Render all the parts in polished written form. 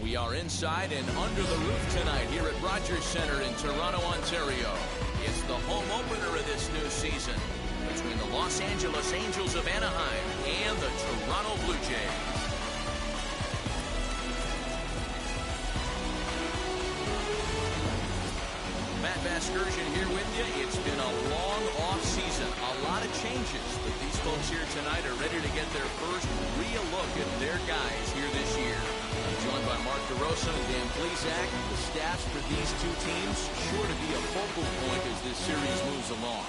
We are inside and under the roof tonight here at Rogers Centre in Toronto, Ontario. It's the home opener of this new season between the Los Angeles Angels of Anaheim and the Toronto Blue Jays. Matt Vasgersian here with you. It's been a long off season, a lot of changes, but these folks here tonight are ready to get their first real look at their guys here this year. I'm joined by Mark DeRosa and Dan Plesac. The staffs for these two teams sure to be a focal point as this series moves along.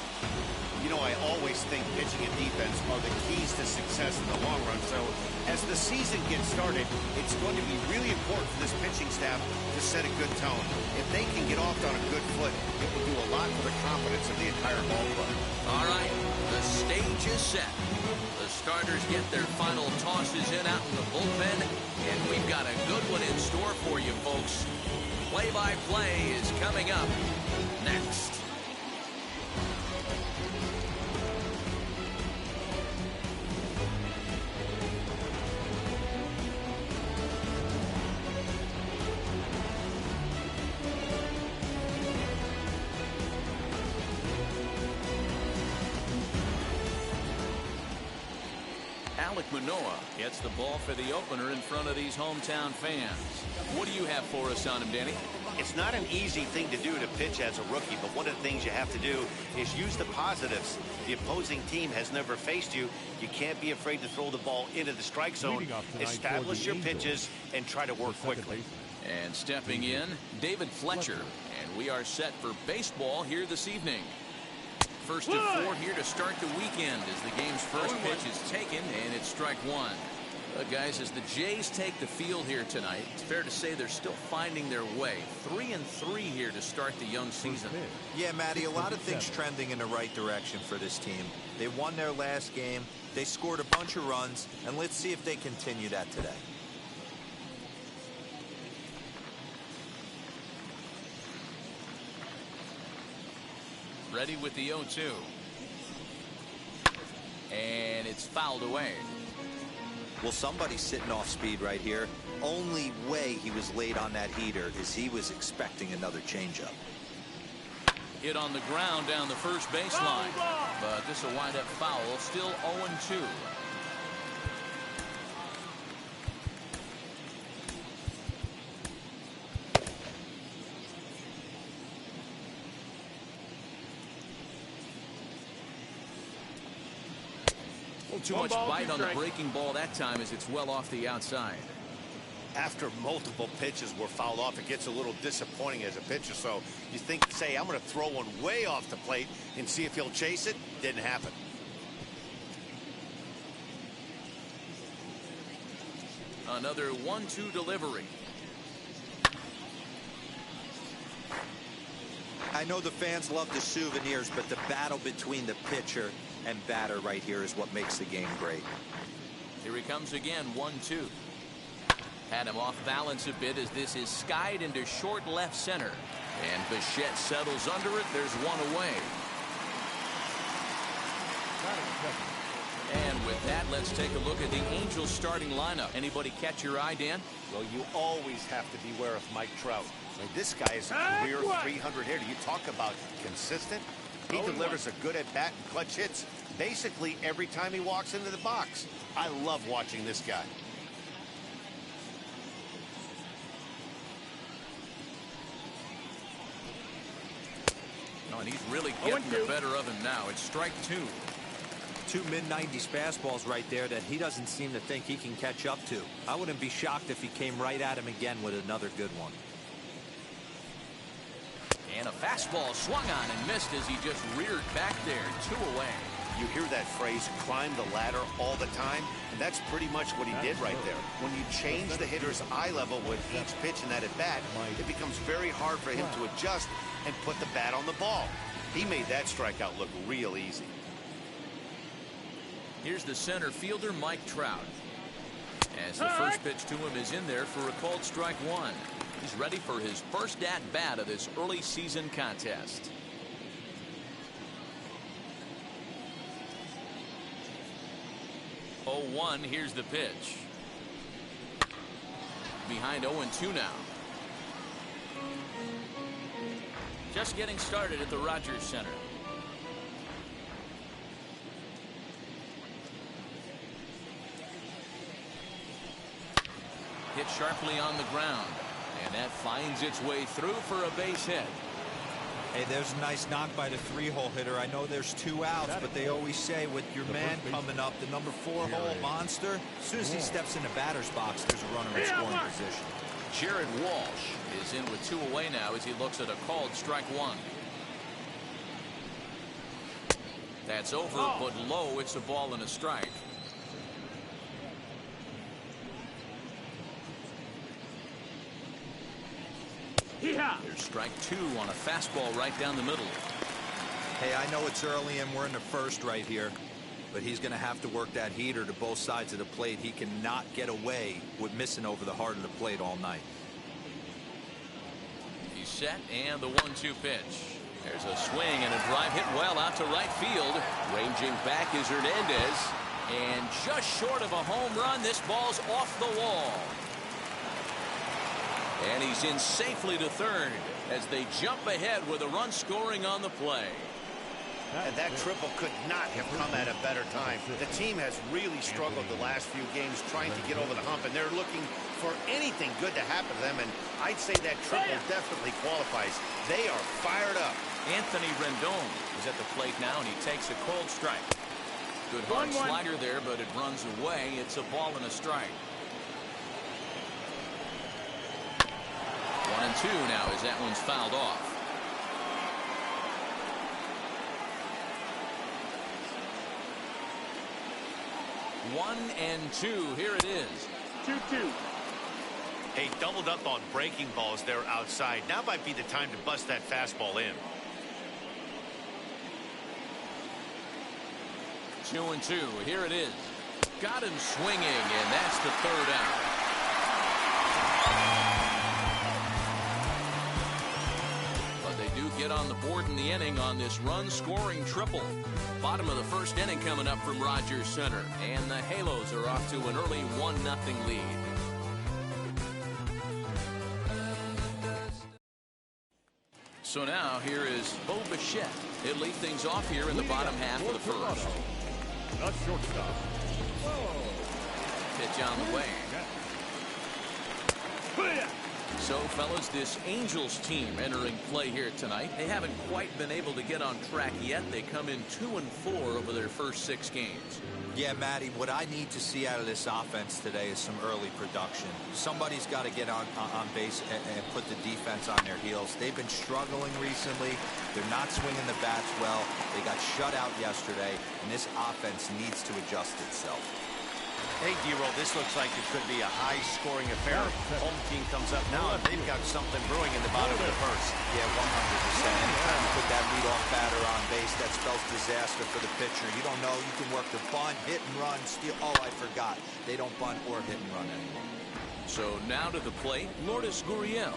You know, I always think pitching and defense are the keys to success in the long run. So as the season gets started, it's going to be really important for this pitching staff to set a good tone. If they can get off on a good foot, it will do a lot for the confidence of the entire ball club. All right, the stage is set. The starters get their final tosses in out in the bullpen, and we've got a good one in store for you, folks. Play-by-play is coming up next. Manoah gets the ball for the opener in front of these hometown fans. What do you have for us on him, Danny? It's not an easy thing to do to pitch as a rookie, but one of the things you have to do is use the positives. The opposing team has never faced you. You can't be afraid to throw the ball into the strike zone, establish your pitches, and try to work quickly. And stepping in, David Fletcher. And we are set for baseball here this evening. First of 4 here to start the weekend as the game's first pitch is taken, and it's strike one. Guys, as the Jays take the field here tonight, it's fair to say they're still finding their way. 3-3 here to start the young season. Yeah, Matty, a lot of things trending in the right direction for this team. They won their last game, they scored a bunch of runs, and let's see if they continue that today. Ready with the 0-2. And it's fouled away. Well, somebody's sitting off speed right here. Only way he was late on that heater is he was expecting another changeup. Hit on the ground down the first baseline. But this will wind up foul. Still 0-2. Too much bite on the breaking ball that time as it's well off the outside. After multiple pitches were fouled off, it gets a little disappointing as a pitcher. So you say, I'm going to throw one way off the plate and see if he'll chase it. Didn't happen. Another 1-2 delivery. I know the fans love the souvenirs, but the battle between the pitcher and batter right here is what makes the game great. Here he comes again, 1-2. Had him off balance a bit as this is skied into short left center. And Bichette settles under it. There's one away. And with that, let's take a look at the Angels starting lineup. Anybody catch your eye, Dan? Well, you always have to beware of Mike Trout. I mean, this guy is a career 300 hitter. You talk about consistent. He delivers a good at-bat and clutch hits basically every time he walks into the box. I love watching this guy. Oh, and he's really getting the better of him now. It's strike two. Two mid-90s fastballs right there that he doesn't seem to think he can catch up to. I wouldn't be shocked if he came right at him again with another good one. And a fastball swung on and missed as he just reared back there. 2 away. You hear that phrase, climb the ladder, all the time, and that's pretty much what he did right there. When you change the hitter's eye level with each pitch in that at-bat, it becomes very hard for him to adjust and put the bat on the ball. He made that strikeout look real easy. Here's the center fielder, Mike Trout. As the first pitch to him is in there for a called strike one. He's ready for his first at-bat of this early season contest. 0-1, here's the pitch. behind 0-2 now. Just getting started at the Rogers Center. Hit sharply on the ground, and that finds its way through for a base hit. Hey, there's a nice knock by the 3-hole hitter. I know there's 2 outs, but they always say with your man coming up, the number 4-hole monster, as soon as he steps in the batter's box, there's a runner in scoring position. Jared Walsh is in with 2 away now as he looks at a called strike 1. That's over, but low. It's a ball and a strike. There's strike 2 on a fastball right down the middle. Hey, I know it's early and we're in the first right here, but he's going to have to work that heater to both sides of the plate. He cannot get away with missing over the heart of the plate all night. He's set, and the 1-2 pitch. There's a swing and a drive hit well out to right field. Ranging back is Hernandez, and just short of a home run, this ball's off the wall. And he's in safely to third as they jump ahead with a run scoring on the play. And that triple could not have come at a better time. The team has really struggled the last few games trying to get over the hump, and they're looking for anything good to happen to them, and I'd say that triple definitely qualifies. They are fired up. Anthony Rendon is at the plate now, and he takes a cold strike. Good hard slider there, but it runs away. It's a ball and a strike. 1-2 now as that one's fouled off. One and two. Here it is. 2-2. Hey, doubled up on breaking balls there outside. Now might be the time to bust that fastball in. 2-2. Here it is. Got him swinging, and that's the third out. Get on the board in the inning on this run-scoring triple. Bottom of the first inning coming up from Rogers Center, and the Halos are off to an early 1-0 lead. So now here is Bo Bichette. He'll lead things off here in the bottom half of the first. Not shortstop. Pitch on the way. So, fellas, this Angels team entering play here tonight. They haven't quite been able to get on track yet. They come in 2-4 over their first 6 games. Yeah, Matty, what I need to see out of this offense today is some early production. Somebody's got to get on base and put the defense on their heels. They've been struggling recently. They're not swinging the bats well. They got shut out yesterday, and this offense needs to adjust itself. Hey, D-Roll, this looks like it could be a high-scoring affair. Home team comes up now, and they've got something brewing in the bottom of the first. Yeah, 100%. Anytime you put that leadoff batter on base, that spells disaster for the pitcher. You don't know. You can work the bunt, hit and run, steal. Oh, I forgot. They don't bunt or hit and run anymore. So now to the plate, Lourdes Gurriel.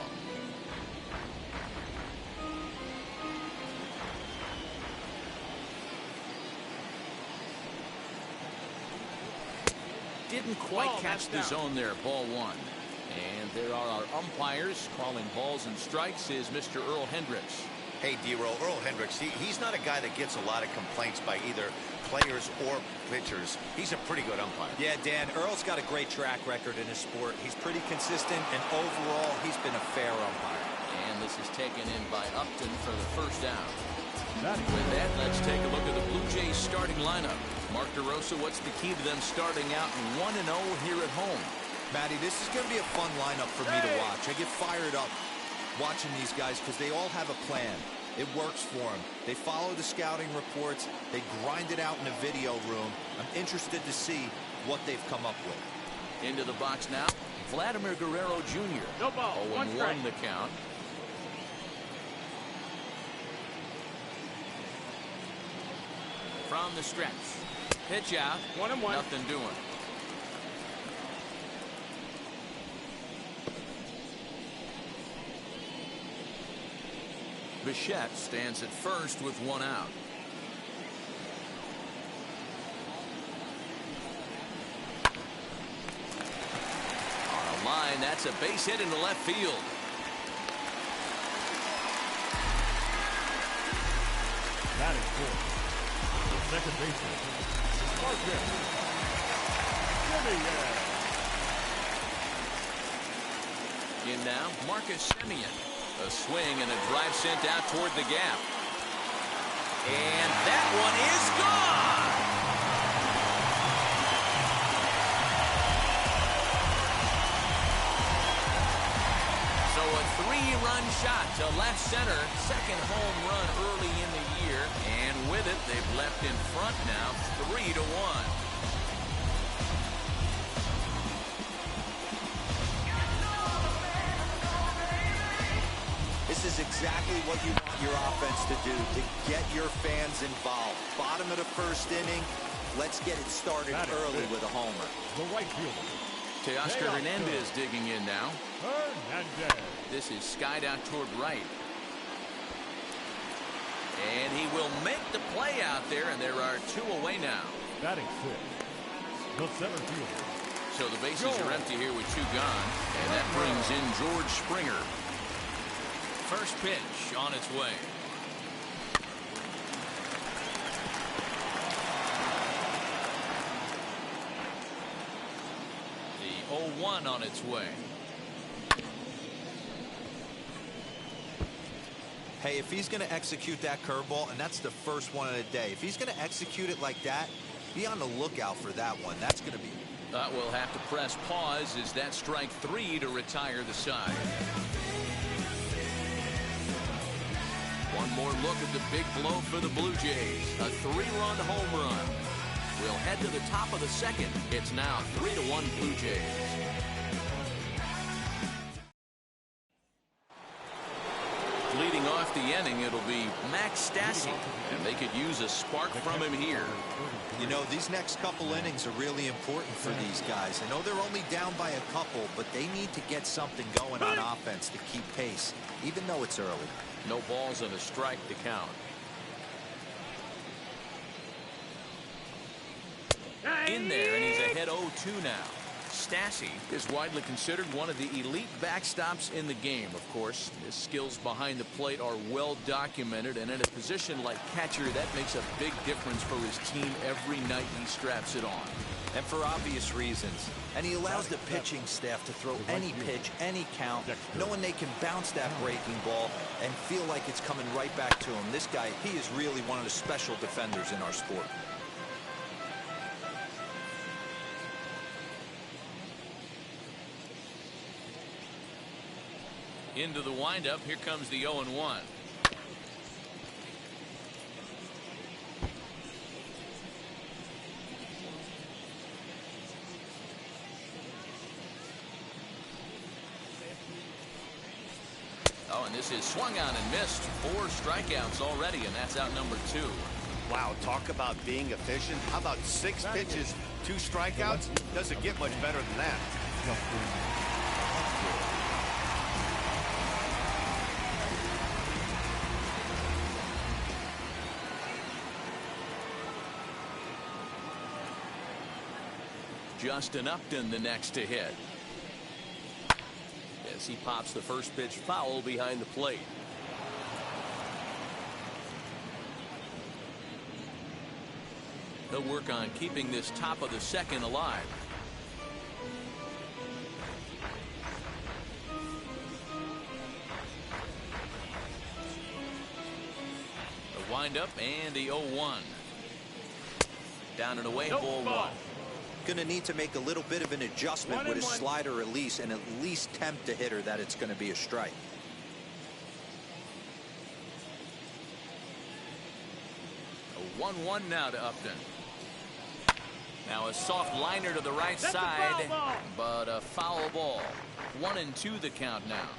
Didn't quite catch the zone there. Ball 1. And there are our umpires calling balls and strikes is Mr. Earl Hendricks. Hey, D-Roll, Earl Hendricks, he's not a guy that gets a lot of complaints by either players or pitchers. He's a pretty good umpire. Yeah, Dan, Earl's got a great track record in his sport. He's pretty consistent, and overall, he's been a fair umpire. And this is taken in by Upton for the first down. With that, let's take a look at the Blue Jays starting lineup. Mark DeRosa, what's the key to them starting out 1-0 here at home? Matty, this is going to be a fun lineup for me to watch. I get fired up watching these guys because they all have a plan. It works for them. They follow the scouting reports. They grind it out in the video room. I'm interested to see what they've come up with. Into the box now, Vladimir Guerrero Jr. No ball. 0-1 the count. From the stretch. Pitch out. 1-1. Nothing doing. Bichette stands at first with 1 out. On a line And that's a base hit into left field. That is good. Second baseman, Marcus Semien. In now, Marcus Semien. A swing and a drive sent out toward the gap. And that one is gone. So a 3-run shot to left center. Second home run early in the year. And with it, they've left in front now 3-1. This is exactly what you want your offense to do, to get your fans involved. Bottom of the first inning, let's get it started early with a homer. The right fielder, Teoscar Hernandez digging in now. Hernandez. This is skied out toward right. And he will make the play out there, and there are 2 away now. Batting fifth, the center fielder. So the bases are empty here with 2 gone, and that brings in George Springer. First pitch on its way. The 0-1 on its way. Hey, if he's going to execute that curveball, and that's the first one of the day, if he's going to execute it like that, be on the lookout for that one. That's going to be... We'll have to press pause as that strike 3 to retire the side. One more look at the big blow for the Blue Jays. A 3-run home run. We'll head to the top of the second. It's now 3-1 Blue Jays. Leading off the inning, it'll be Max Stassi, and they could use a spark from him here. You know, these next couple innings are really important for these guys. I know they're only down by a couple, but they need to get something going on offense to keep pace, even though it's early. No balls and a strike to count. In there, and he's ahead 0-2 now. Stassi is widely considered one of the elite backstops in the game, of course. His skills behind the plate are well documented, and in a position like catcher, that makes a big difference for his team every night he straps it on. And for obvious reasons. And he allows the pitching staff to throw any pitch, any count, knowing they can bounce that breaking ball and feel like it's coming right back to him. This guy, he is really one of the special defenders in our sport. Into the windup, here comes the 0-1. Oh, and this is swung on and missed. 4 strikeouts already, and that's out number 2. Wow, talk about being efficient. How about 6 pitches, 2 strikeouts? Doesn't get much better than that. Justin Upton the next to hit. As he pops the first pitch foul behind the plate. They'll work on keeping this top of the second alive. The windup and the 0-1. Down and away, ball 1. Going to need to make a little bit of an adjustment with his slider release and at least tempt the hitter that it's going to be a strike. A 1-1 now to Upton. Now a soft liner to the right side, but a foul ball. 1-2 the count now.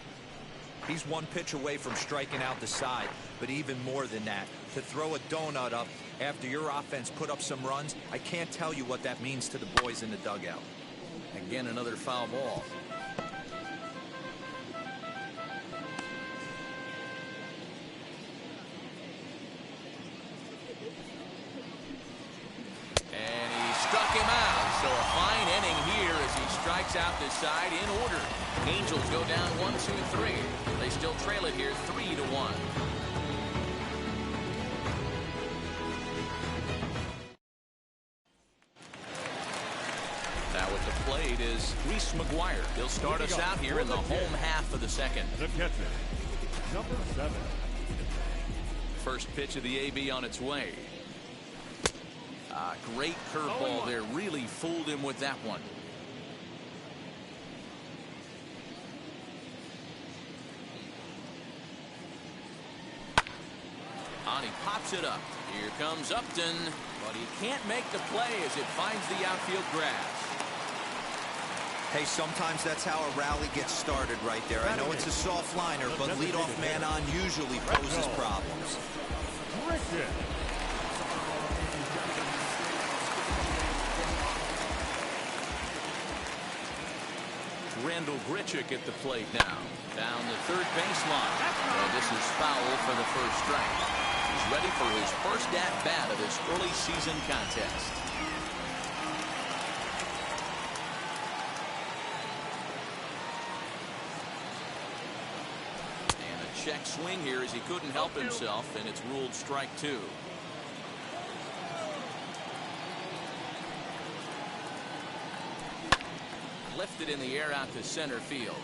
He's one pitch away from striking out the side, but even more than that, to throw a donut up after your offense put up some runs, I can't tell you what that means to the boys in the dugout. Again, another foul ball. And he struck him out. So a fine inning here as he strikes strikes out this side in order. Angels go down 1-2-3. They still trail it here 3-1. Now at the plate is Reese McGuire. He'll start us out here in the home half of the second. The catcher, number 7. First pitch of the AB on its way. Great curveball there. Really fooled him with that one. On he pops it up. Here comes Upton, but he can't make the play as it finds the outfield grass. Hey, sometimes that's how a rally gets started right there. I know it's a soft liner, but leadoff man on usually poses problems. Randall Grichuk at the plate now. Down the third baseline. And this is foul for the first strike. He's ready for his first at-bat of this early season contest. And a check swing here as he couldn't help himself, and it's ruled strike 2. Lifted in the air out to center field.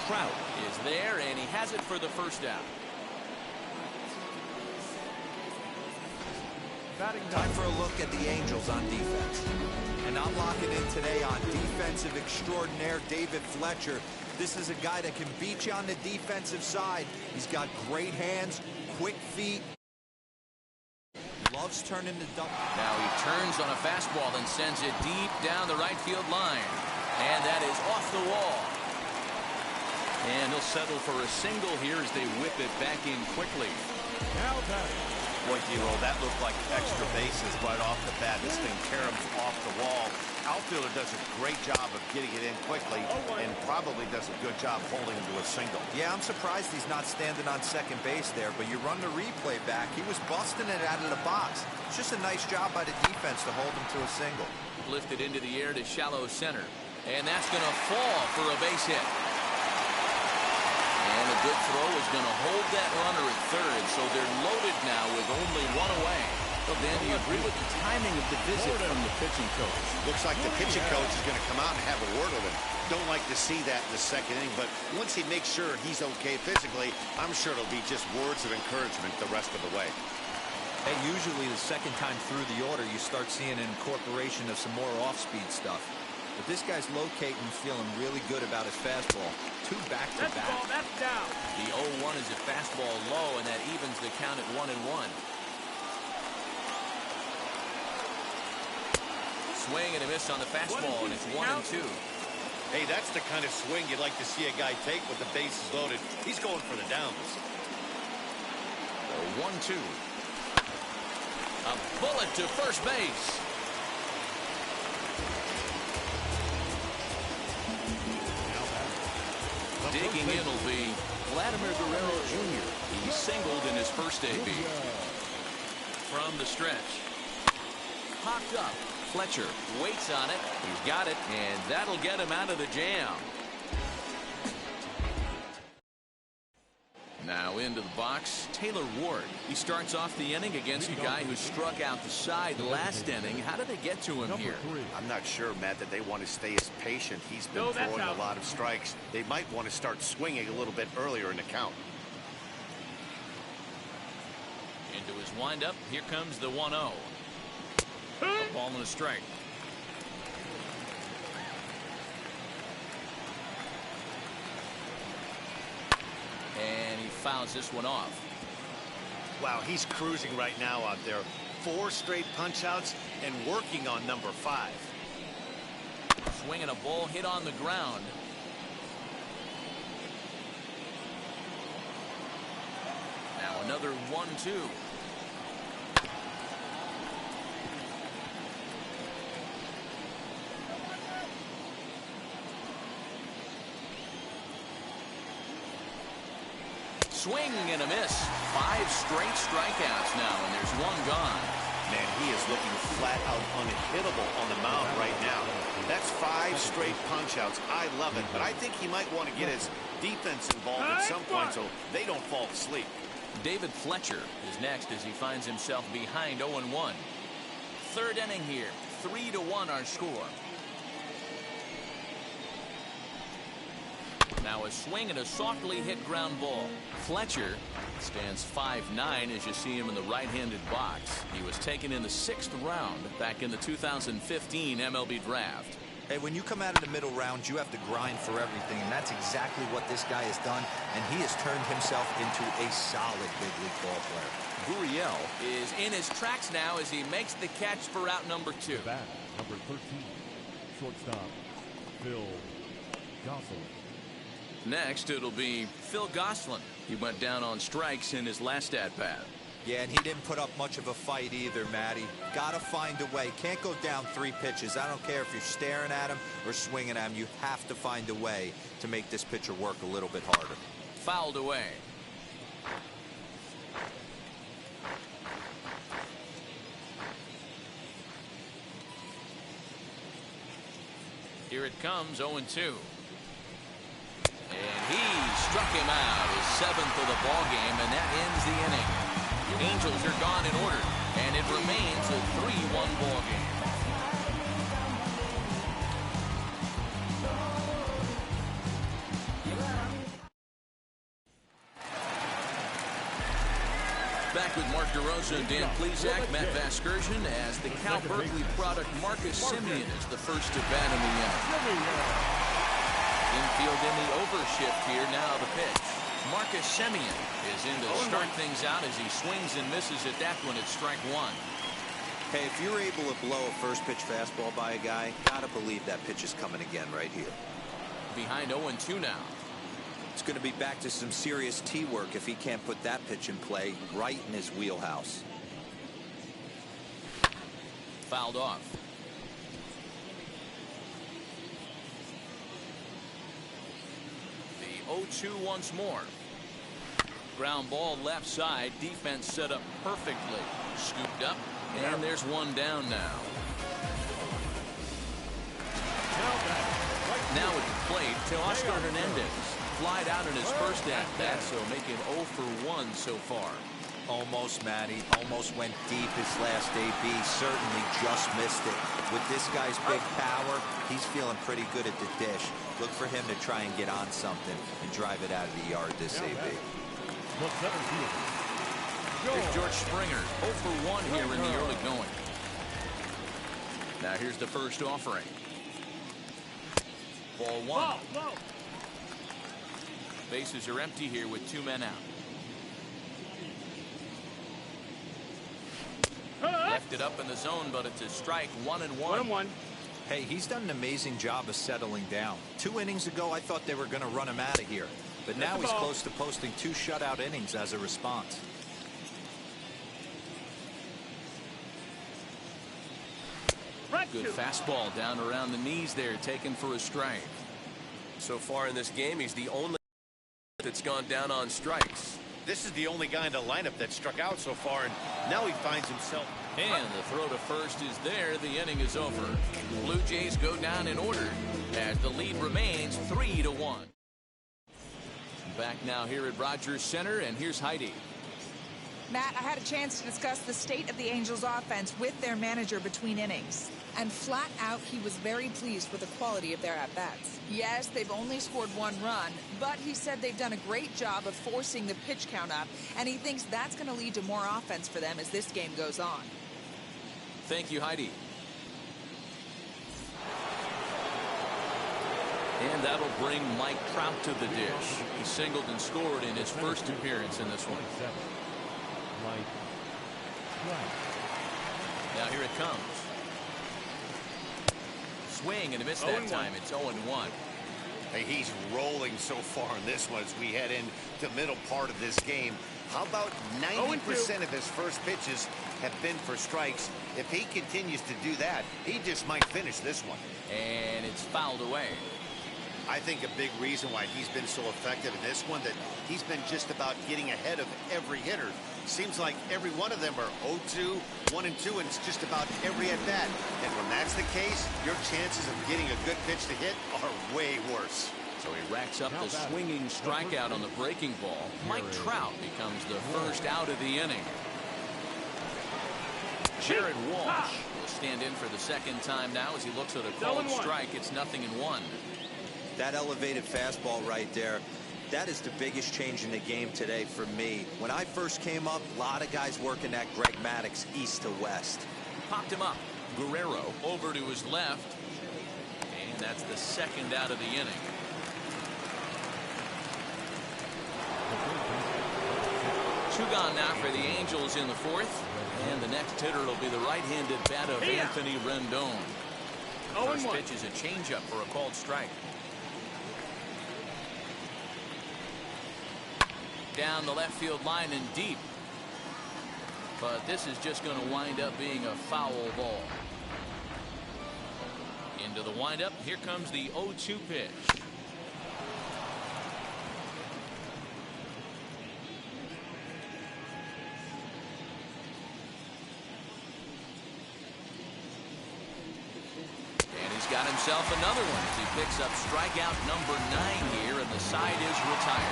Trout is there, and he has it for the first out. Time for a look at the Angels on defense. And I'm locking in today on defensive extraordinaire David Fletcher. This is a guy that can beat you on the defensive side. He's got great hands, quick feet. Loves turning the dump. Now he turns on a fastball and sends it deep down the right field line. And that is off the wall. And he'll settle for a single here as they whip it back in quickly. Now batting. Boy, D-Roll, that looked like extra bases right off the bat. This thing caroms off the wall. Outfielder does a great job of getting it in quickly and probably does a good job holding him to a single. Yeah, I'm surprised he's not standing on second base there, but you run the replay back. He was busting it out of the box. It's just a nice job by the defense to hold him to a single. Lifted into the air to shallow center. And that's going to fall for a base hit. And a good throw is going to hold that runner at third, so they're loaded now with only one away. Well, Dan, do you agree with the timing of the visit from the pitching coach? Looks like the pitching coach is going to come out and have a word with him. Don't like to see that in the second inning, but once he makes sure he's okay physically, I'm sure it'll be just words of encouragement the rest of the way. Hey, usually the second time through the order, you start seeing an incorporation of some more off-speed stuff. But this guy's locating, feeling really good about his fastball. 2 back-to-back. That's down. The 0-1 is a fastball low, and that evens the count at 1-1. Swing and a miss on the fastball, and it's 1-2. Hey, that's the kind of swing you'd like to see a guy take with the bases loaded. He's going for the downs. 1-2. A bullet to first base. Digging in will be Vladimir Guerrero Jr. He singled in his first AB. From the stretch. Popped up. Fletcher waits on it. He's got it, and that'll get him out of the jam. Now into the box, Taylor Ward. He starts off the inning against a guy who struck out the side last inning. How did they get to him here? I'm not sure, Matt, that they want to stay as patient. He's been throwing a lot of strikes. They might want to start swinging a little bit earlier in the count. Into his windup, here comes the 1-0. A ball and a strike. And he fouls this one off. Wow, he's cruising right now out there. 4 straight punch-outs and working on number 5. Swinging a ball hit on the ground. Now another 1-2. Swing and a miss. 5 straight strikeouts now, and there's 1 gone. Man, he is looking flat out unhittable on the mound right now. That's 5 straight punch-outs. I love it, but I think he might want to get his defense involved at some point so they don't fall asleep. David Fletcher is next as he finds himself behind 0-1. Third inning here, 3-1 our score. Now a swing and a softly hit ground ball. Fletcher stands 5'9" as you see him in the right-handed box. He was taken in the 6th round back in the 2015 MLB draft. Hey, when you come out of the middle rounds, you have to grind for everything, and that's exactly what this guy has done, and he has turned himself into a solid big league ball player. Gurriel is in his tracks now as he makes the catch for out number 2. Bat, number 13, shortstop, Phil Gosselin. Next, it'll be Phil Gosselin. He went down on strikes in his last at-bat. Yeah, and he didn't put up much of a fight either, Matty. Gotta find a way. Can't go down 3 pitches. I don't care if you're staring at him or swinging at him. You have to find a way to make this pitcher work a little bit harder. Fouled away. Here it comes, 0-2. And he struck him out, his 7th of the ball game, and that ends the inning. The Angels are gone in order, and it remains a 3-1 ball game. Back with Mark DeRosa and Dan Plesac, Matt Vasgersian, as the Cal Berkeley product Marcus Semien is the first to bat in the inning. Infield in the overshift here. Now the pitch. Marcus Semien is in to start things out as he swings and misses at that one at strike 1. Hey, if you're able to blow a first pitch fastball by a guy, gotta believe that pitch is coming again right here. Behind 0-2 now. It's going to be back to some serious tee work if he can't put that pitch in play right in his wheelhouse. Fouled off. The 0-2 once more. Ground ball left side. Defense set up perfectly. Scooped up. And there's one down now. Now at the plate, Teoscar Hernandez. Flied out in his first at-bat, so making 0 for 1 so far. Almost, Matty. Almost went deep his last AB. Certainly just missed it. With this guy's big power, he's feeling pretty good at the dish. Look for him to try and get on something and drive it out of the yard this AB. Here's George Springer, 0 for 1 here in the early going. Now here's the first offering. Ball 1. Bases are empty here with 2 men out. Left it up in the zone, but it's a strike. 1-1. Hey, he's done an amazing job of settling down. 2 innings ago, I thought they were going to run him out of here. But now he's close to posting 2 shutout innings as a response. Good fastball down around the knees there, taken for a strike. So far in this game, he's the only that's gone down on strikes. This is the only guy in the lineup that struck out so far, and now he finds himself. And the throw to first is there. The inning is over. The Blue Jays go down in order as the lead remains 3-1. Back now here at Rogers Center, and here's Heidi. Matt, I had a chance to discuss the state of the Angels offense with their manager between innings. And flat out, he was very pleased with the quality of their at-bats. Yes, they've only scored 1 run, but he said they've done a great job of forcing the pitch count up, and he thinks that's going to lead to more offense for them as this game goes on. Thank you, Heidi. And that'll bring Mike Trout to the dish. He singled and scored in his first appearance in this one. Now here it comes. Swing and a miss that time. It's 0-1. Hey, he's rolling so far in this one as we head into the middle part of this game. How about 90% of his first pitches have been for strikes? If he continues to do that, he just might finish this one. And it's fouled away. I I think a big reason why he's been so effective in this one, that he's been just about getting ahead of every hitter. Seems like every one of them are 0-2, 1-2, and it's just about every at bat. And when that's the case, your chances of getting a good pitch to hit are way worse. So he racks up the swinging strikeout on the breaking ball. Mike Trout becomes the first out of the inning. Jared Walsh will stand in for the second time now as he looks at a called strike. It's 0-1. That elevated fastball right there, that is the biggest change in the game today for me. When I first came up, a lot of guys working that Greg Maddux east to west. Popped him up. Guerrero over to his left. And that's the second out of the inning. Two gone now for the Angels in the fourth. And the next hitter will be the right-handed bat of Anthony Rendon. First pitch is a changeup for a called strike. Down the left field line and deep. But this is just going to wind up being a foul ball. Into the windup. Here comes the 0-2 pitch. Got himself another one as he picks up strikeout number 9 here, and the side is retired.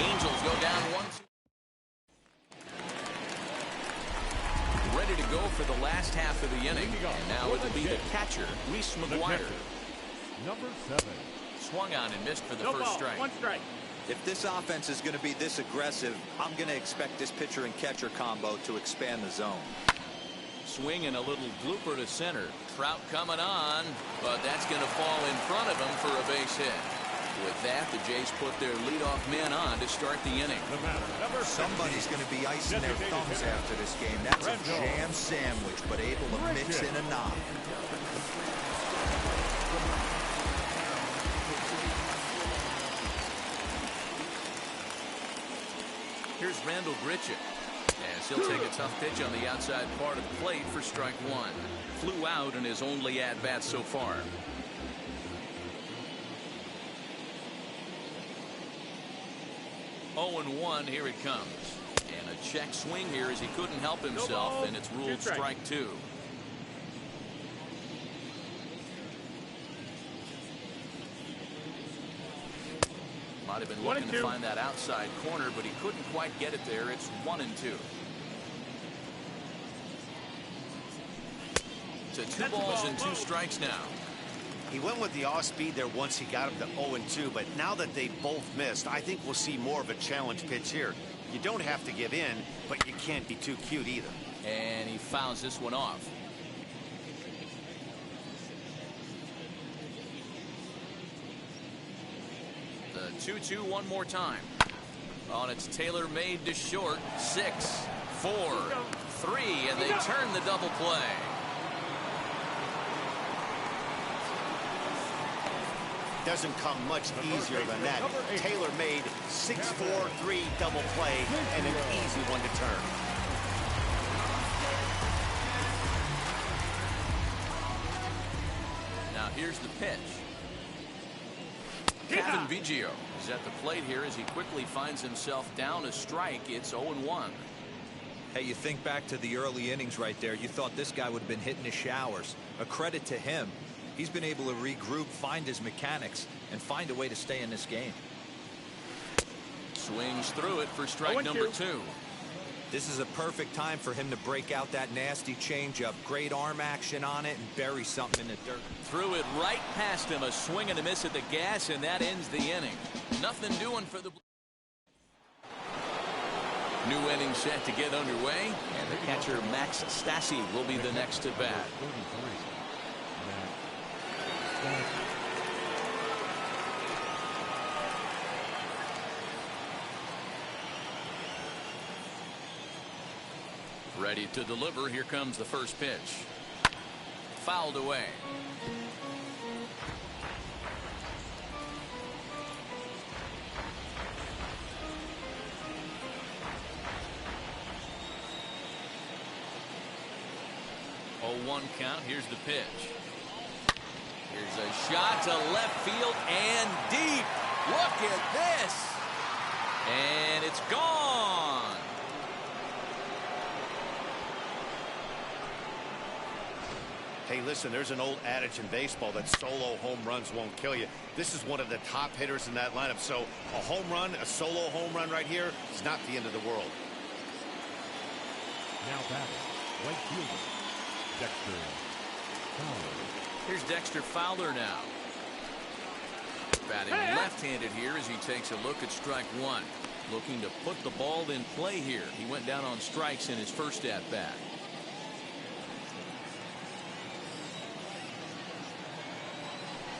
Angels go down 1-2. Ready to go for the last half of the inning. And now it'll be the catcher, Reese McGuire. Number 7. Swung on and missed for the first strike. One strike. If this offense is going to be this aggressive, I'm going to expect this pitcher and catcher combo to expand the zone. Swing and a little blooper to center. Trout coming on, but that's going to fall in front of him for a base hit. With that, the Jays put their leadoff man on to start the inning. Somebody's going to be icing their thumbs after this game. That's a jam sandwich, but able to mix in a knob. Here's Randall Grichuk. As he'll take a tough pitch on the outside part of the plate for strike one. Flew out in his only at-bat so far. Oh, and 1, here it comes. And a check swing here as he couldn't help himself, and it's ruled strike 2. Might have been looking to find that outside corner, but he couldn't quite get it there. It's 1-2. So 2 balls and 2 strikes now. He went with the off speed there once he got him to 0-2, but now that they both missed, I think we'll see more of a challenge pitch here. You don't have to give in, but you can't be too cute either. And he fouls this one off. The 2-2 one more time. On it's Taylor made to short. 6, 4, 3, and they turn the double play. Doesn't come much easier than that. Taylor made 6-4-3 double play and an easy one to turn. Now here's the pitch. Kevin Biggio is at the plate here as he quickly finds himself down a strike. It's 0-1. Hey, you think back to the early innings right there. You thought this guy would have been hitting his showers. A credit to him. He's been able to regroup, find his mechanics, and find a way to stay in this game. Swings through it for strike number 2. This is a perfect time for him to break out that nasty changeup. Great arm action on it and bury something in the dirt. Threw it right past him. A swing and a miss at the gas, and that ends the inning. Nothing doing for the... New inning set to get underway, and the catcher Max Stassi will be the next at bat. Ready to deliver. Here comes the first pitch. Fouled away. Oh, 1 count. Here's the pitch. Here's a shot to left field and deep. Look at this. And it's gone. Hey, listen, there's an old adage in baseball that solo home runs won't kill you. This is one of the top hitters in that lineup. So a home run, a solo home run right here is not the end of the world. Now batting, right fielder, Dexter Fowler. Here's Dexter Fowler now. Batting left-handed here as he takes a look at strike one. Looking to put the ball in play here. He went down on strikes in his first at-bat.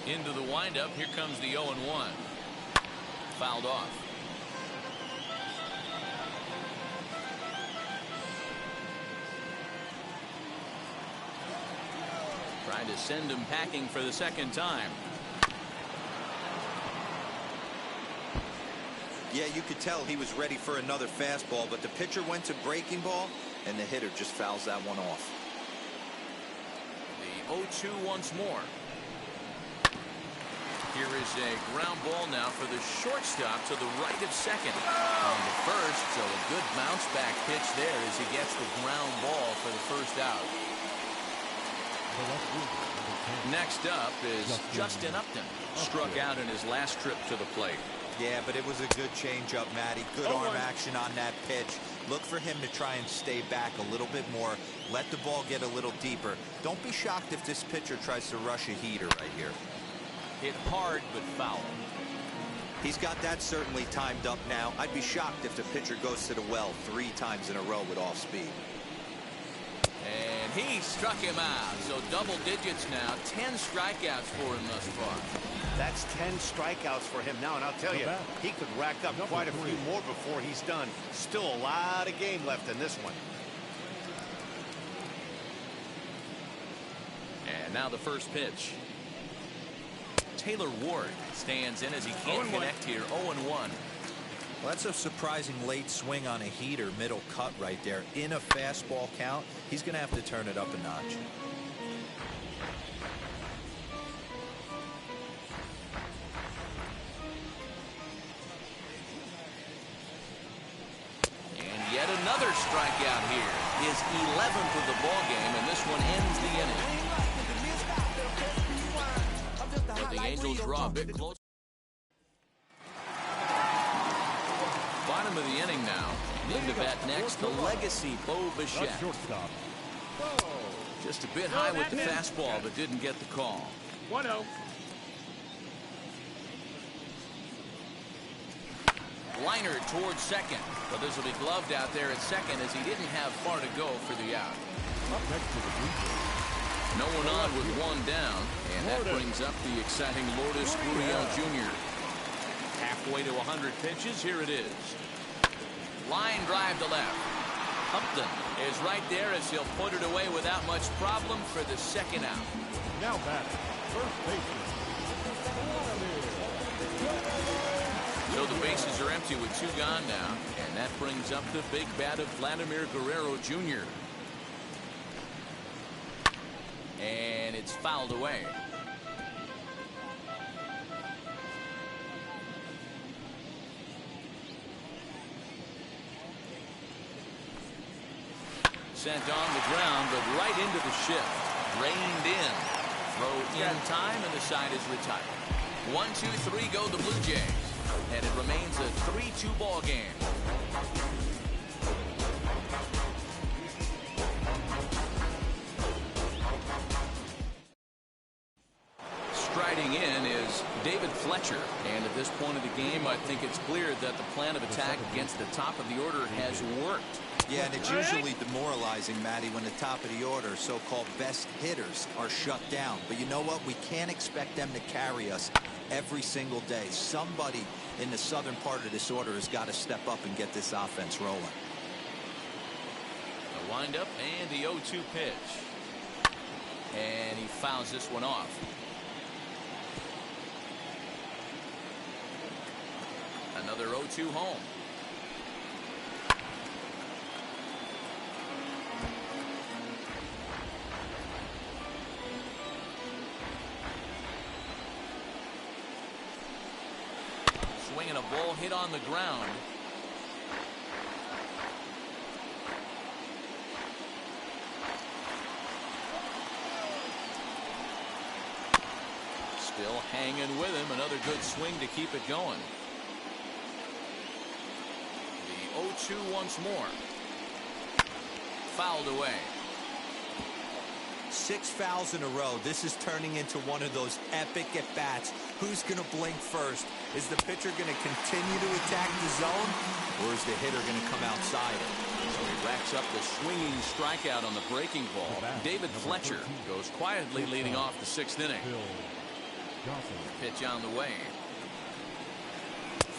Into the windup. Here comes the 0-1. Fouled off. Trying to send him packing for the second time. Yeah, you could tell he was ready for another fastball, but the pitcher went to breaking ball, and the hitter just fouls that one off. The 0-2 once more. Here is a ground ball now for the shortstop to the right of second. On the first, so a good bounce back pitch there as he gets the ground ball for the first out. Next up is Justin Upton. Struck out in his last trip to the plate. Yeah, but it was a good changeup, Matty. Good arm action on that pitch. Look for him to try and stay back a little bit more. Let the ball get a little deeper. Don't be shocked if this pitcher tries to rush a heater right here. Hit hard, but foul. He's got that certainly timed up now. I'd be shocked if the pitcher goes to the well 3 times in a row with off speed. And he struck him out. So double digits now. 10 strikeouts for him thus far. That's 10 strikeouts for him now, and I'll tell you, he could rack up quite a few more before he's done. Still a lot of game left in this one. And now the first pitch. Taylor Ward stands in as he can't connect here. 0-1. Well, that's a surprising late swing on a heater, middle cut right there. In a fastball count, he's going to have to turn it up a notch. And yet another strikeout here. His 11th of the ball game, and this one ends the inning. But the Angels draw a bit close. Bottom of the inning now. In to bat next, the legacy Bo Bichette. Just a bit high with the fastball, but didn't get the call. 1-0. Liner towards second, but this will be gloved out there at second as he didn't have far to go for the out. Up next to the bleachers. No one on with one down, and that brings up the exciting Lourdes Gurriel Jr. Halfway to 100 pitches, here it is. Line drive to left. Upton is right there as he'll put it away without much problem for the second out. Now batting, first baseman. So the bases are empty with 2 gone now, and that brings up the big bat of Vladimir Guerrero Jr. And it's fouled away. Sent on the ground, but right into the shift. Reined in. Throw in time, and the side is retired. 1-2-3 go the Blue Jays. And it remains a 3-2 ball game. Striding in is David Fletcher, and at this point of the game, I think it's clear that the plan of attack against the top of the order has worked. Yeah, and it's usually demoralizing, Matty, when the top of the order, so-called best hitters, are shut down. But you know what? We can't expect them to carry us every single day. Somebody in the southern part of this order has got to step up and get this offense rolling. The windup and the 0-2 pitch. And he fouls this one off. Another 0-2 home. swinging a ball hit on the ground. Still hanging with him. Another good swing to keep it going. The 0-2 once more. Fouled away. 6 fouls in a row. This is turning into one of those epic at-bats. Who's going to blink first? Is the pitcher going to continue to attack the zone, or is the hitter going to come outside it? So he racks up the swinging strikeout on the breaking ball. David Fletcher goes quietly leading off the 6th inning. Pitch on the way.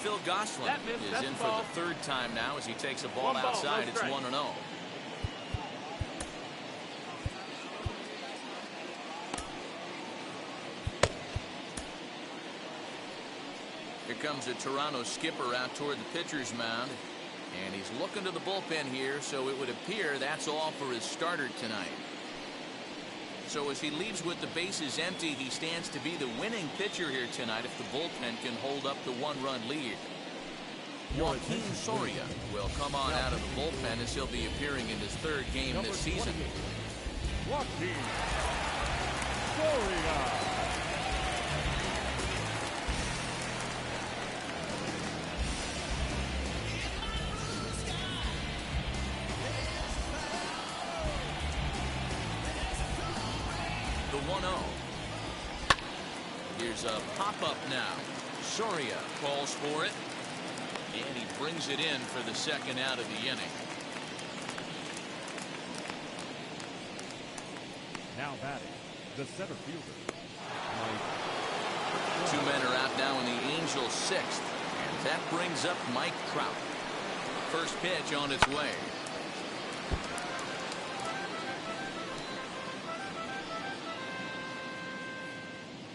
Phil Gosselin is in for the 3rd time now as he takes a ball outside. It's 1-0. Here comes a Toronto skipper out toward the pitcher's mound. And he's looking to the bullpen here, so it would appear that's all for his starter tonight. So as he leaves with the bases empty, he stands to be the winning pitcher here tonight if the bullpen can hold up the 1-run lead. Joaquin Soria will come on out of the bullpen as he'll be appearing in his 3rd game this season. Joaquin Soria. The 1-0. Here's a pop-up now. Soria calls for it. And he brings it in for the 2nd out of the inning. Now batting, the center fielder. 2 men are out now in the Angels' 6th. And that brings up Mike Trout. First pitch on its way.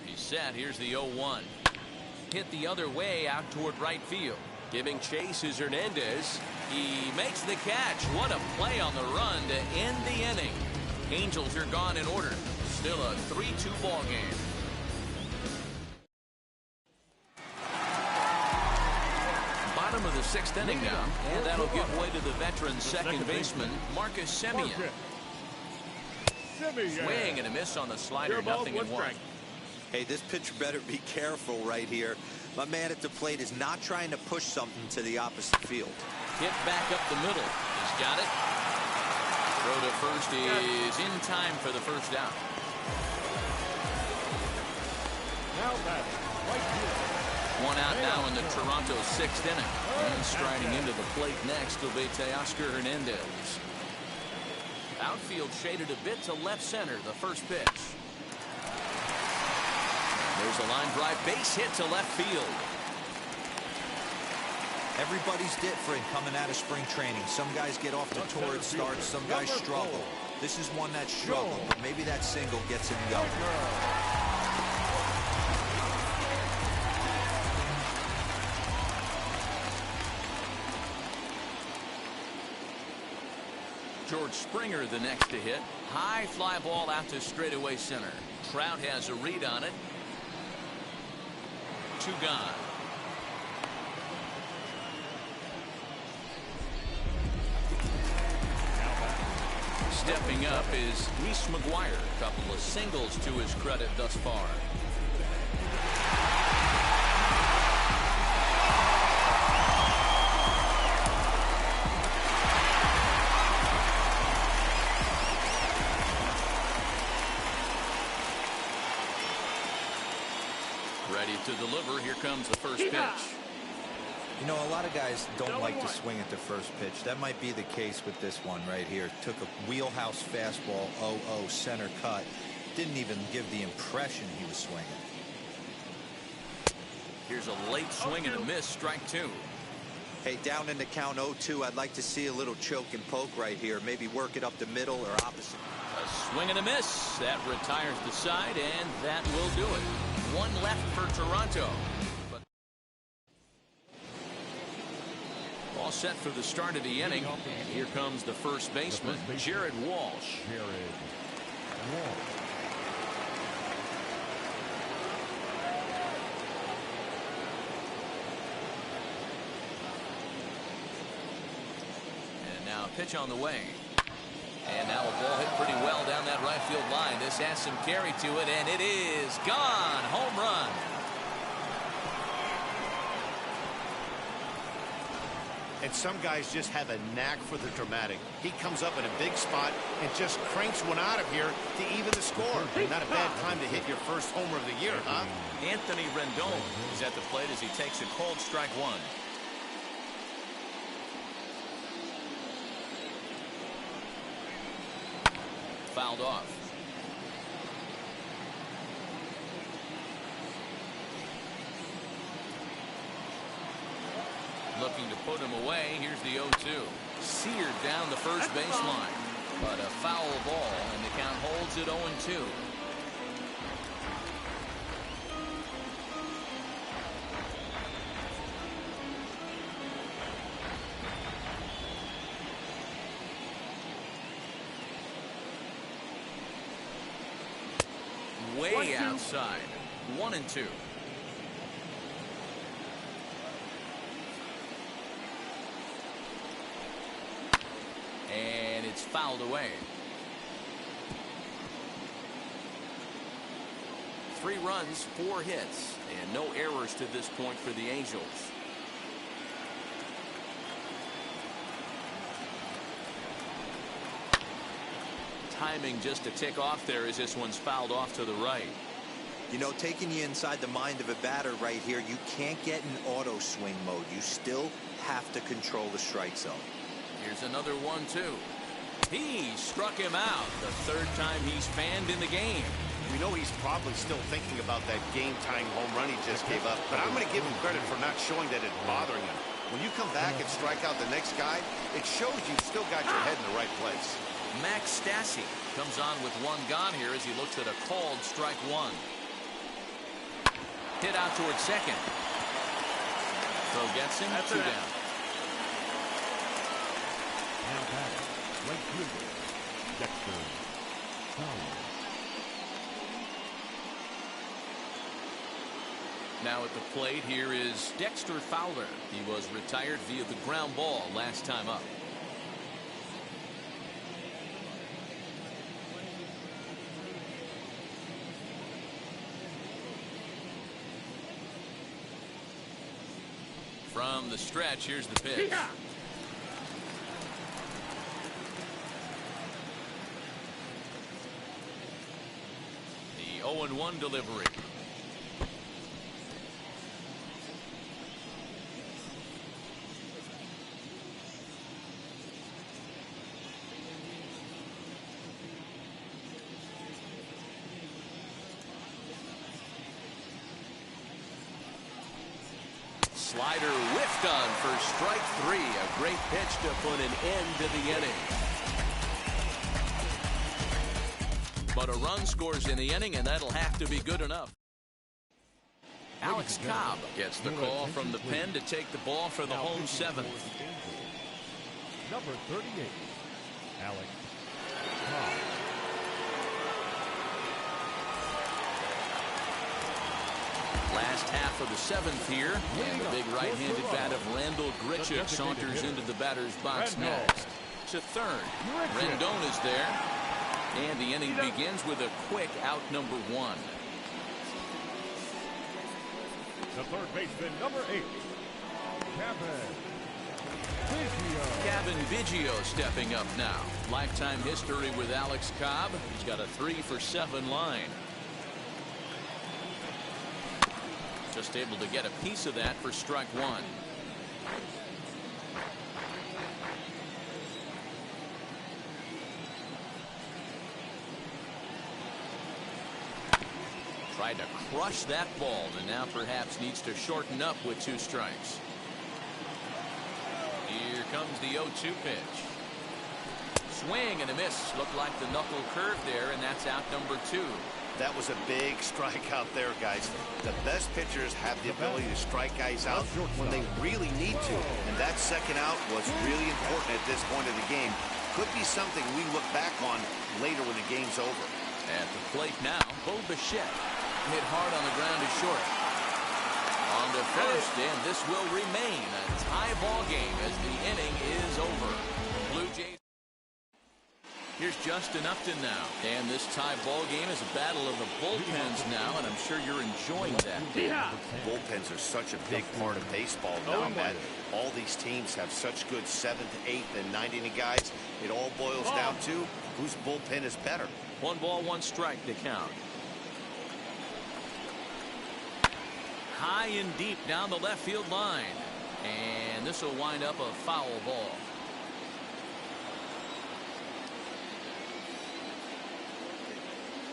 He's set. Here's the 0-1. Hit the other way out toward right field. Giving chase is Hernandez. He makes the catch. What a play on the run to end the inning. Angels are gone in order. Still a 3-2 ball game. Bottom of the 6th inning now, and that'll give way to the veteran second baseman Marcus Semien. Swing and a miss on the slider. 0-1. Hey, this pitcher better be careful right here. My man at the plate is not trying to push something to the opposite field. Hit back up the middle. He's got it. Throw to first is in time for the 1st out. Now batting, right field. 1 out now in the Toronto 6th inning. And striding into the plate next will be Teoscar Hernandez. Outfield shaded a bit to left center. The first pitch. There's a line drive base hit to left field. Everybody's different coming out of spring training. Some guys get off to torrid starts. Some guys struggle. This is one that struggled, but maybe that single gets him going. George Springer the next to hit. High fly ball out to straightaway center. Trout has a read on it. 2 gone. Stepping up is Reese McGuire. A couple of singles to his credit thus far. Ready to deliver. Here comes the first pitch. You know, a lot of guys don't like to swing at the first pitch. That might be the case with this one right here. Took a wheelhouse fastball, 0-0 center cut. Didn't even give the impression he was swinging. Here's a late swing and a miss. Strike 2. Hey, down in the count 0-2, I'd like to see a little choke and poke right here. Maybe work it up the middle or opposite. A swing and a miss. That retires the side, and that will do it. 1 left for Toronto. All set for the start of the inning. And here comes the first baseman, Jared Walsh. pitch on the way. And now a ball hit pretty well down that right field line. This has some carry to it, and it is gone. Home run. And some guys just have a knack for the dramatic. He comes up in a big spot and just cranks one out of here to even the score. Not a bad time to hit your first homer of the year, huh? Anthony Rendon is at the plate as he takes a called strike one. Fouled off. Looking to put him away. Here's the 0-2. Seared down the first baseline. But a foul ball, and the count holds at 0-2. Way outside. 1-2. And it's fouled away. 3 runs, 4 hits, and no errors to this point for the Angels. Timing just a tick off there as this one's fouled off to the right. You know, taking you inside the mind of a batter right here, you can't get in auto swing mode. You still have to control the strike zone. Here's another 1-2. He struck him out. The third time he's fanned in the game. We know he's probably still thinking about that game-tying home run he just gave up, but I'm going to give him credit for not showing that it's bothering him. When you come back and strike out the next guy, it shows you've still got your head in the right place. Max Stassi comes on with 1 gone here as he looks at a called strike 1. Hit out towards second. Throw gets him. 2 down. Now batting, right fielder, Dexter Fowler. Now at the plate here is Dexter Fowler. He was retired via the ground ball last time up. From the stretch, here's the pitch. The 0-1 delivery. Slider whiffed on for strike 3. A great pitch to put an end to the inning. But a run scores in the inning, and that'll have to be good enough. Alex Cobb gets the call from the pen to take the ball for the home 7th. Number 38, Alex Cobb. Last half of the 7th here, and the big right-handed bat of Randall Grichuk saunters into the batter's box next. To third, Rendon is there, and the inning begins with a quick out number 1. The third baseman, number 8, Kevin Biggio stepping up now. Lifetime history with Alex Cobb. He's got a 3-for-7 line. Just able to get a piece of that for strike 1. Tried to crush that ball, and now perhaps needs to shorten up with 2 strikes. Here comes the 0-2 pitch. Swing and a miss. Looked like the knuckle curve there, and that's out number 2. That was a big strike out there, guys. The best pitchers have the ability to strike guys out when they really need to. And that second out was really important at this point of the game. Could be something we look back on later when the game's over. At the plate now, Bo Bichette hit hard on the ground to short. On to first, and this will remain a tie ball game as the inning is over. Blue Jays. Here's Justin Upton now. And this tie ball game is a battle of the bullpens now, and I'm sure you're enjoying that. Bullpens are such a big part of baseball now, Matt. All these teams have such good 7th, 8th, and 9th inning guys. It all boils down to whose bullpen is better. 1 ball, 1 strike to count. High and deep down the left field line. And this will wind up a foul ball.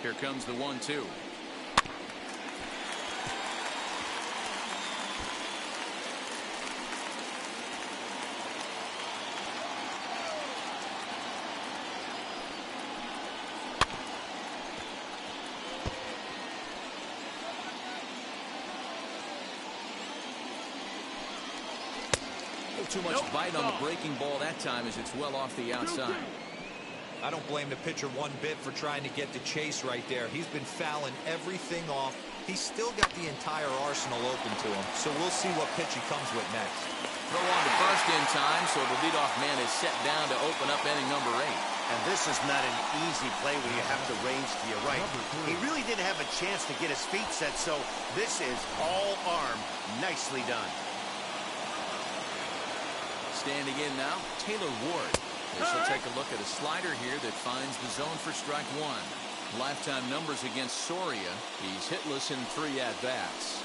Here comes the 1-2. Too much bite on the breaking ball that time as it's well off the outside. I don't blame the pitcher one bit for trying to get the chase right there. He's been fouling everything off. He's still got the entire arsenal open to him, so we'll see what pitch he comes with next. Throw on to first in time, so the leadoff man is set down to open up inning number 8. And this is not an easy play when you have to range to your right. He really didn't have a chance to get his feet set, so this is all arm. Nicely done. Standing in now, Taylor Ward. This will take a look at a slider here that finds the zone for strike 1. Lifetime numbers against Soria. He's hitless in 3 at-bats.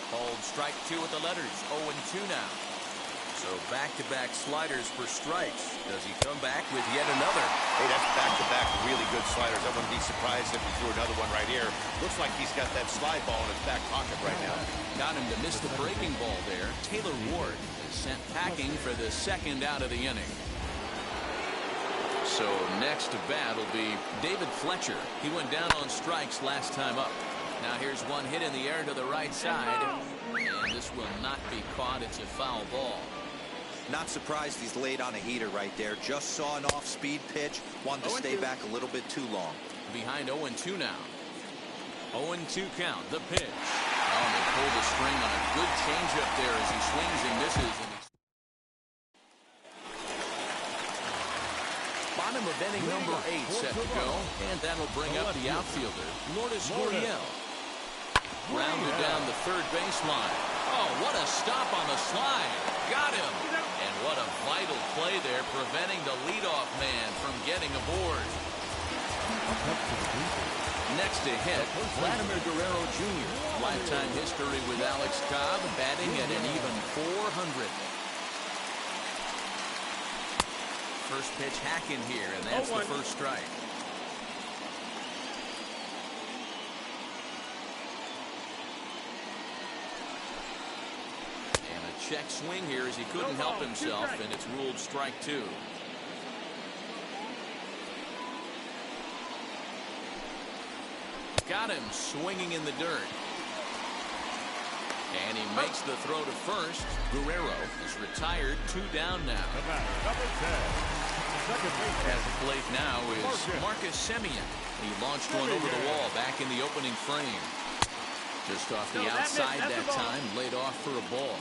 Called strike 2 with the letters. 0-2 now. So back-to-back sliders for strikes. Does he come back with yet another? Hey, that's back-to-back really good sliders. I wouldn't be surprised if he threw another one right here. Looks like he's got that slide ball in his back pocket right now. Got him to miss the breaking ball there. Taylor Ward is sent packing for the 2nd out of the inning. So next to bat will be David Fletcher. He went down on strikes last time up. Now here's one hit in the air to the right side. And this will not be caught. It's a foul ball. Not surprised he's laid on a heater right there. Just saw an off-speed pitch. Wanted to stay back a little bit too long. Behind 0-2 now. 0-2 count. The pitch. Oh, they pull the string on a good changeup there as he swings and misses. Bottom of inning number 8 set to go. And that'll bring up the outfielder, Lourdes Gurriel. Grounded down the third baseline. Oh, what a stop on the slide. Got him. And what a vital play there, preventing the leadoff man from getting aboard. Next to hit, Vladimir Guerrero Jr. Lifetime history with Alex Cobb, batting at an even .400. First pitch hacking here, and that's the first strike. Check swing here as he couldn't help himself, and it's ruled strike 2. Got him swinging in the dirt. And he makes the throw to first. Guerrero is retired, 2 down now. At the plate now is Marcus Semien. He launched one over the wall back in the opening frame. Just off the outside that time, laid off for a ball.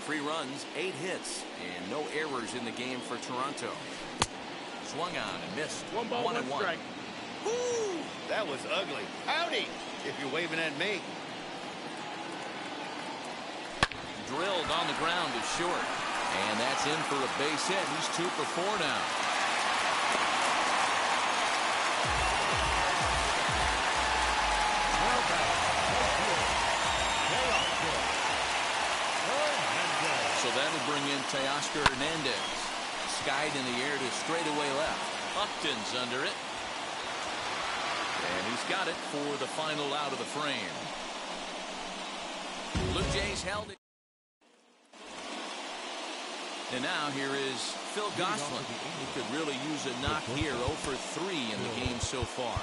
3 runs, 8 hits, and no errors in the game for Toronto. Swung on and missed. 1 ball, 1 strike. Woo! That was ugly. Howdy, if you're waving at me. Drilled on the ground to short. And that's in for a base hit. He's 2 for 4 now. So that'll bring in Teoscar Hernandez. Skied in the air to straightaway left. Upton's under it. And he's got it for the final out of the frame. Blue Jays held it. And now here is Phil Gosselin. He could really use a knock here. 0 for 3 in the game so far.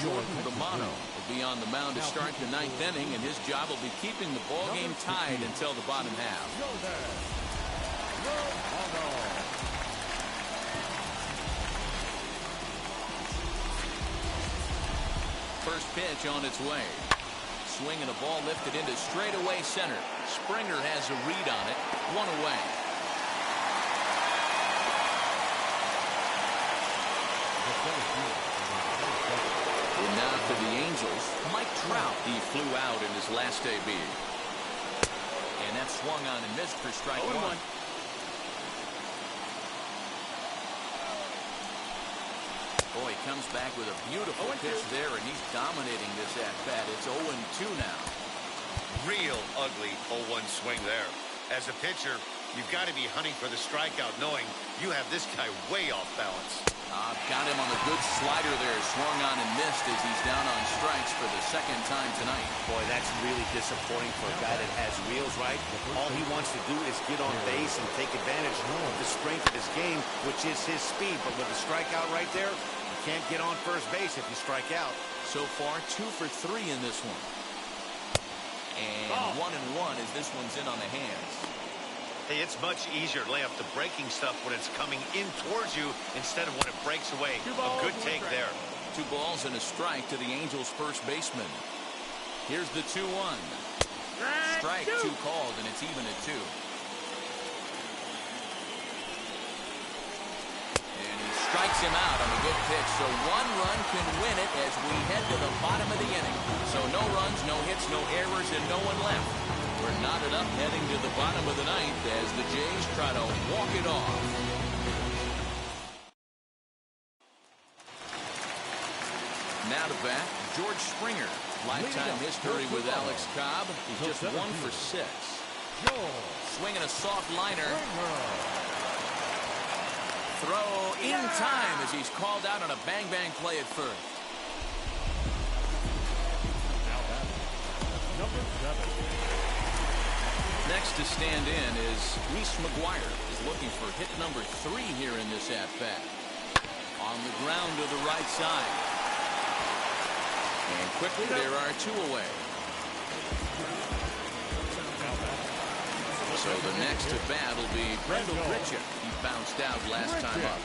Jordan Romano will be on the mound to start the 9th inning, and his job will be keeping the ball game tied until the bottom half. First pitch on its way. swing and a ball lifted into straightaway center. Springer has a read on it. One away. And now for the Angels, Mike Trout. He flew out in his last AB. And that swung on and missed for strike one. Boy, he comes back with a beautiful pitch there, and he's dominating this at-bat. It's 0-2 now. Real ugly 0-1 swing there. As a pitcher, you've got to be hunting for the strikeout, knowing you have this guy way off balance. Got him on the good slider there. Swung on and missed as he's down on strikes for the second time tonight. Boy, that's really disappointing for a guy that has wheels, right? All he wants to do is get on base and take advantage of the strength of his game, which is his speed. But with a strikeout right there, you can't get on first base if you strike out. So far, 2 for 3 in this one. And 1-1 as this one's in on the hands. Hey, it's much easier to lay up the breaking stuff when it's coming in towards you instead of when it breaks away. A good take there. 2 balls and a strike to the Angels' first baseman. Here's the 2-1. Strike 2 called, and it's even at 2. And he strikes him out on a good pitch. So 1 run can win it as we head to the bottom of the inning. So no runs, no hits, no errors, and no one left. We're knotted up heading to the bottom of the ninth as the Jays try to walk it off. Now to bat, George Springer. Lifetime history with Alex Cobb. He's just 1 for 6. Swinging a soft liner. Throw in time as he's called out on a bang-bang play at first. Number 7. Next to stand in is Reese McGuire. Is looking for hit number 3 here in this at-bat. On the ground to the right side. And quickly there are 2 away. So the next to bat will be Brendel Pritchett. He bounced out last time up.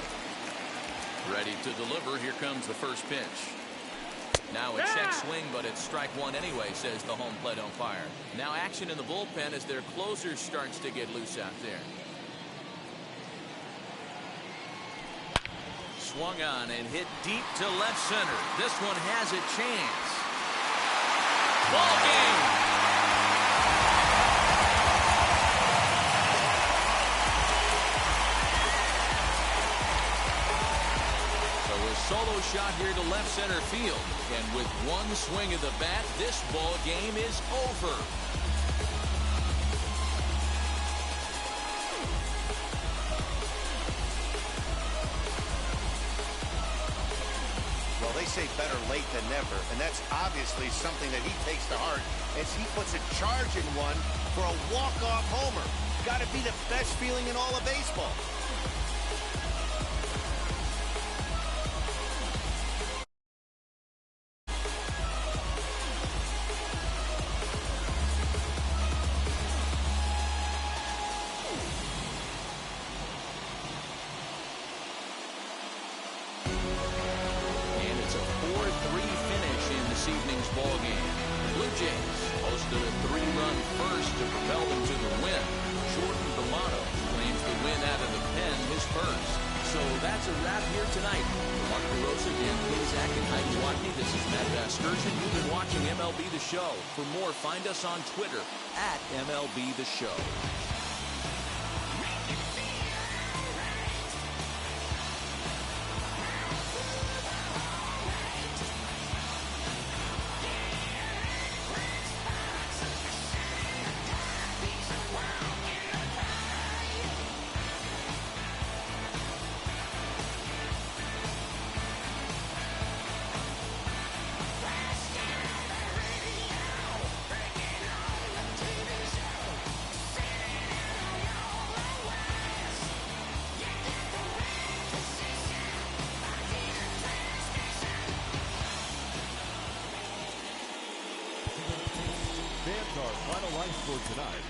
Ready to deliver. Here comes the first pitch. Now a check swing, but it's strike 1 anyway, says the home plate umpire. Now action in the bullpen as their closer starts to get loose out there. Swung on and hit deep to left center. This one has a chance. Ball game. Solo shot here to left center field. And with 1 swing of the bat, this ball game is over. Well, they say better late than never, and that's obviously something that he takes to heart as he puts a charge in one for a walk-off homer. Got to be the best feeling in all of baseball. Evening's ball game. Blue Jays posted a 3-run first to propel them to the win. Jordan Romano claims the win out of the pen his first. So that's a wrap here tonight. For Mark DeRosa, Dan Pizak, and Heidi Watney, this is Matt Vasgersian. You've been watching MLB The Show. For more, find us on Twitter at MLB The Show. Fans our final line score tonight.